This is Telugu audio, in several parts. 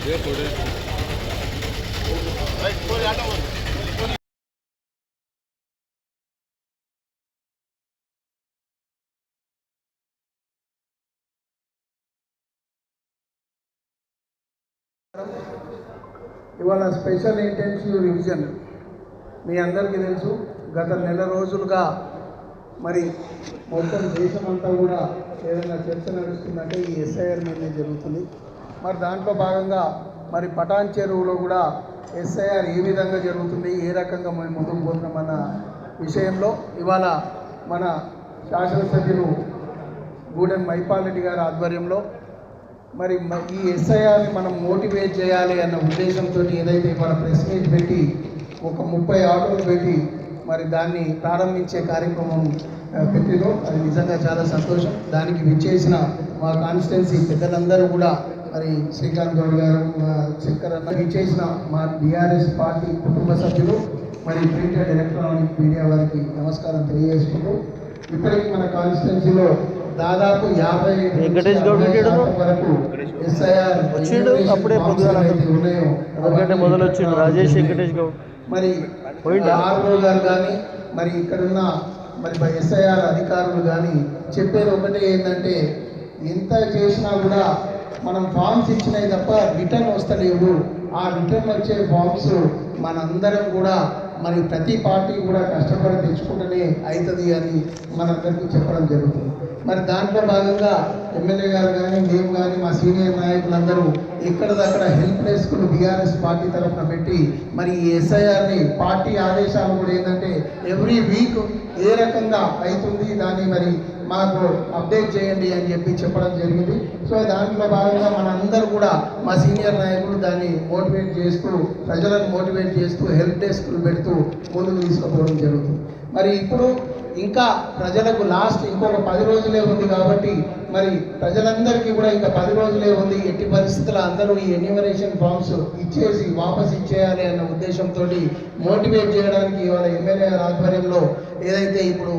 ఇవాళ స్పెషల్ ఇంటెన్సివ్ రివిజన్ మీ అందరికీ తెలుసు. గత నెల రోజులుగా మరి మొత్తం దేశమంతా కూడా ఏదైనా చర్చ నడుస్తుందంటే ఈ ఎస్ఐఆర్ మీదనే జరుగుతుంది. మరి దాంట్లో భాగంగా మరి పటాన్ చెరువులో కూడా ఎస్ఐఆర్ ఏ విధంగా జరుగుతుంది, ఏ రకంగా మేము ముందుకు పోతున్నామన్న విషయంలో ఇవాళ మన శాసనసభ్యులు గూడెం మైపాల్ రెడ్డి గారి ఆధ్వర్యంలో మరి ఈ ఎస్ఐఆర్ని మనం మోటివేట్ చేయాలి అన్న ఉద్దేశంతో ఏదైతే మన ప్రెస్ మీట్ పెట్టి ఒక 30 ఆటోలు పెట్టి మరి దాన్ని ప్రారంభించే కార్యక్రమం పెట్టినో అది నిజంగా చాలా సంతోషం. దానికి విచ్చేసిన మా కాన్స్టిట్యున్సీ పెద్దలందరూ కూడా మరి శ్రీకాంత్ గౌడ్ గారు, శంకర్ అన్న, విచ్చేసిన మా బీఆర్ఎస్ పార్టీ కుటుంబ సభ్యులు, మరి ప్రింట్ అండ్ ఎలక్ట్రానిక్ మీడియా వారికి నమస్కారం తెలియజేసుకుంటూ ఇప్పటికీ మన కాన్స్టిట్యున్సీలో దాదాపు 50 వరకు ఎస్ఐఆర్ అప్పుడే మొదలు వచ్చిండు రాజేష్ వెంకటేష్ గౌడ్ మరి ఆర్ఓ గారు కానీ మరి ఇక్కడున్న మరి ఎస్ఐఆర్ అధికారులు కానీ చెప్పేది ఒకటే ఏంటంటే ఎంత చేసినా కూడా మనం ఫామ్స్ ఇచ్చినాయి తప్ప రిటర్న్ వస్తలేవు. ఆ రిటర్న్ వచ్చే ఫామ్స్ మనందరం కూడా మరి ప్రతి పార్టీ కూడా కష్టపడి తెచ్చుకుంటూనే అవుతుంది అని మనందరికీ చెప్పడం జరుగుతుంది. మరి దాంట్లో భాగంగా ఎమ్మెల్యే గారు కానీ మేము కానీ మా సీనియర్ నాయకులందరూ ఎక్కడిదక్కడ హెల్ప్ డెస్క్లు బీఆర్ఎస్ పార్టీ తరఫున పెట్టి మరి ఈ ఎస్ఐఆర్ని పార్టీ ఆదేశాలు కూడా ఏంటంటే ఎవ్రీ వీక్ ఏ రకంగా అవుతుంది దాన్ని మరి మాకు అప్డేట్ చేయండి అని చెప్పడం జరిగింది. సో దాంట్లో భాగంగా మనందరూ కూడా మా సీనియర్ నాయకులు దాన్ని మోటివేట్ చేస్తూ ప్రజలను మోటివేట్ చేస్తూ హెల్ప్ డెస్క్లు పెడుతూ ముందుకు తీసుకుపోవడం జరుగుతుంది. మరి ఇప్పుడు ఇంకా ప్రజలకు లాస్ట్ ఇంకొక 10 రోజులే ఉంది కాబట్టి మరి ప్రజలందరికీ కూడా ఇంకా 10 రోజులే ఉంది. ఎట్టి పరిస్థితుల్లో అందరూ ఈ ఎన్యూమరేషన్ ఫామ్స్ ఇచ్చేసి వాపస్ ఇచ్చేయాలి అన్న ఉద్దేశంతో మోటివేట్ చేయడానికి ఇవాళ ఎమ్మెల్యే ఆధ్వర్యంలో ఏదైతే ఇప్పుడు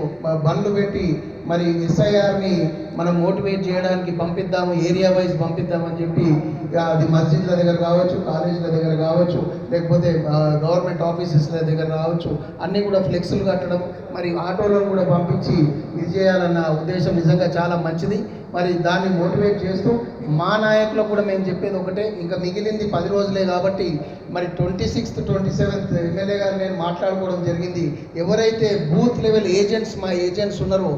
బండ్లు పెట్టి మరి ఎస్ఐఆర్ని మనం మోటివేట్ చేయడానికి పంపిద్దాము, ఏరియా వైజ్ పంపిద్దామని చెప్పి అది మస్జిద్ల దగ్గర కావచ్చు, కాలేజీల దగ్గర కావచ్చు, లేకపోతే గవర్నమెంట్ ఆఫీసెస్ల దగ్గర కావచ్చు, అన్నీ కూడా ఫ్లెక్సులు కట్టడం మరి ఆటోలను కూడా పంపించి ఇది చేయాలన్న ఉద్దేశం నిజంగా చాలా మంచిది. మరి దాన్ని మోటివేట్ చేస్తూ మా నాయకులకు కూడా మేము చెప్పేది ఒకటే, ఇంకా మిగిలింది 10 రోజులే కాబట్టి మరి 26th 27th ఎమ్మెల్యే గారు నేను మాట్లాడుకోవడం జరిగింది. ఎవరైతే బూత్ లెవెల్ ఏజెంట్స్ మా ఏజెంట్స్ ఉన్నారో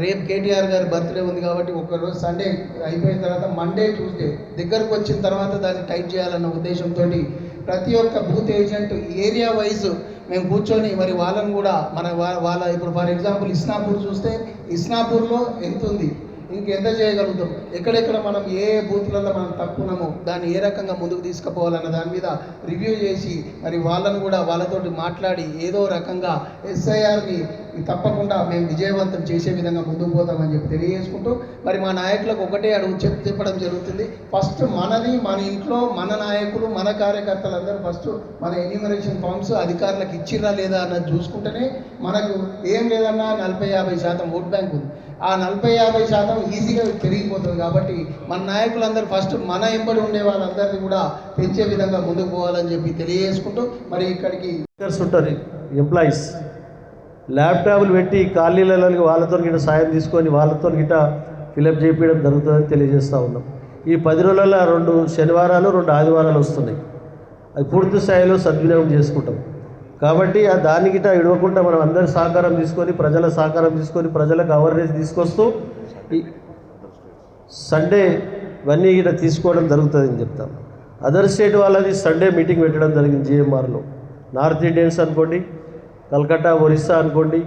రేపు కేటీఆర్ గారి బర్త్డే ఉంది కాబట్టి ఒకరోజు సండే అయిపోయిన తర్వాత మండే ట్యూస్డే దగ్గరకు వచ్చిన తర్వాత దాన్ని టైట్ చేయాలన్న ఉద్దేశంతో ప్రతి ఒక్క బూత్ ఏజెంట్ ఏరియా వైజ్ మేము కూర్చొని మరి వాళ్ళని కూడా వాళ్ళ ఇప్పుడు ఫర్ ఎగ్జాంపుల్ ఇస్నాపూర్ చూస్తే ఇస్నాపూర్లో ఎంత ఉంది, ఇంకెంత చేయగలుగుతాం, ఎక్కడెక్కడ మనం ఏ బూత్లలో మనం తక్కువనమో దాన్ని ఏ రకంగా ముందుకు తీసుకుపోవాలన్న దాని మీద రివ్యూ చేసి మరి వాళ్ళను కూడా వాళ్ళతోటి మాట్లాడి ఏదో రకంగా ఎస్ఐఆర్ని తప్పకుండా మేము విజయవంతం చేసే విధంగా ముందుకు పోతామని చెప్పి తెలియజేసుకుంటూ మరి మా నాయకులకు ఒకటే అడుగు చెప్పడం జరుగుతుంది. ఫస్ట్ మనది, మన ఇంట్లో మన నాయకులు మన కార్యకర్తలందరూ ఫస్ట్ మన ఎన్యూమరేషన్ ఫామ్స్ అధికారులకు ఇచ్చిరా లేదా అన్నది చూసుకుంటేనే మనకు ఏం లేదన్నా 40-50% ఓట్ బ్యాంక్ ఉంది. ఆ 40-50% ఈజీగా పెరిగిపోతుంది. కాబట్టి మన నాయకులందరూ ఫస్ట్ మన ఎంబడి ఉండే వాళ్ళందరినీ కూడా పెంచే విధంగా ముందుకు పోవాలని చెప్పి తెలియజేసుకుంటూ మరి ఇక్కడికి ఉంటారు ఎంప్లాయీస్ ల్యాప్టాప్లు పెట్టి ఖాళీలకి వాళ్ళతో గిట్ట సాయం తీసుకొని వాళ్ళతో గిట్ట ఫిలప్ చేయించడం జరుగుతుందని తెలియజేస్తూ ఉన్నాం. ఈ 10 రోజులలో 2 శనివారాలు 2 ఆదివారాలు వస్తున్నాయి. అది పూర్తి స్థాయిలో సద్వినియోగం చేసుకుంటాం. కాబట్టి దాన్ని గిట్ట ఇడవకుండా మనం అందరి సహకారం తీసుకొని ప్రజల సహకారం తీసుకొని ప్రజలకు అవేర్నెస్ తీసుకొస్తూ ఈ సండే ఇవన్నీ గిట్ట తీసుకోవడం జరుగుతుందని చెప్తాం. అదర్ స్టేట్ వాళ్ళది సండే మీటింగ్ పెట్టడం జరిగింది జిఎంఆర్లో. నార్త్ ఇండియన్స్ అనుకోండి, కల్కట్టా ఒరిస్సా అనుకోండి,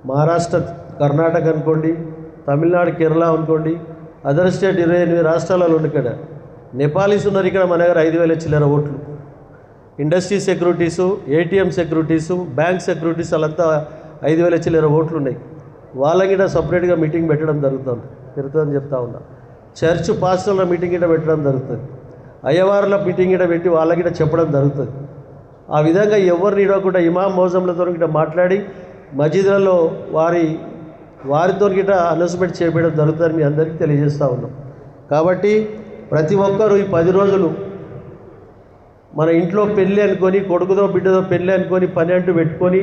మహారాష్ట్ర కర్ణాటక అనుకోండి, తమిళనాడు కేరళ అనుకోండి, అదర్ స్టేట్ 28 రాష్ట్రాలలో ఉంది. ఇక్కడ నేపాలీస్ ఉన్నారు. ఇక్కడ మన దగ్గర 5,000 చిల్లర ఓట్లు. ఇండస్ట్రీ సెక్యూరిటీసు, ఏటీఎం సెక్యూరిటీసు, బ్యాంక్ సెక్యూరిటీస్ వాళ్ళంతా 5,000 చిల్లర ఓట్లు ఉన్నాయి. వాళ్ళకి సపరేట్గా మీటింగ్ పెట్టడం జరుగుతుందని చెప్తా ఉన్నా. చర్చ్ పాస్టర్ల మీటింగ్ గిట్ట పెట్టడం జరుగుతుంది. అయ్యవార్ల మీటింగ్ గిట్ట పెట్టి వాళ్ళకి చెప్పడం జరుగుతుంది. ఆ విధంగా ఎవరిని ఇవ్వకుండా ఇమాం మోజంలతో గిట్ట మాట్లాడి మసీదులలో వారితో గిట్ట అనౌన్స్మెంట్ చేయడం జరుగుతుందని మీ అందరికీ తెలియజేస్తూ ఉన్నాం. కాబట్టి ప్రతి ఒక్కరూ ఈ 10 రోజులు మన ఇంట్లో పెళ్ళి అనుకొని కొడుకుదో బిడ్డదో పెళ్ళి అనుకొని పని అంటూ పెట్టుకొని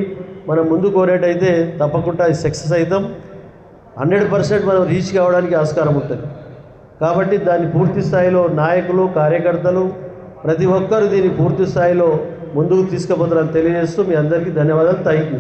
మనం ముందు కోరేటైతే తప్పకుండా సక్సెస్ అవుతాం. 100% మనం రీచ్ కావడానికి ఆస్కారం ఉంటుంది. కాబట్టి దాన్ని పూర్తి స్థాయిలో నాయకులు, కార్యకర్తలు ప్రతి ఒక్కరు దీన్ని పూర్తి స్థాయిలో ముందుకు తీసుకుపోతారని తెలియజేస్తూ మీ అందరికీ ధన్యవాదాలు. Thank you.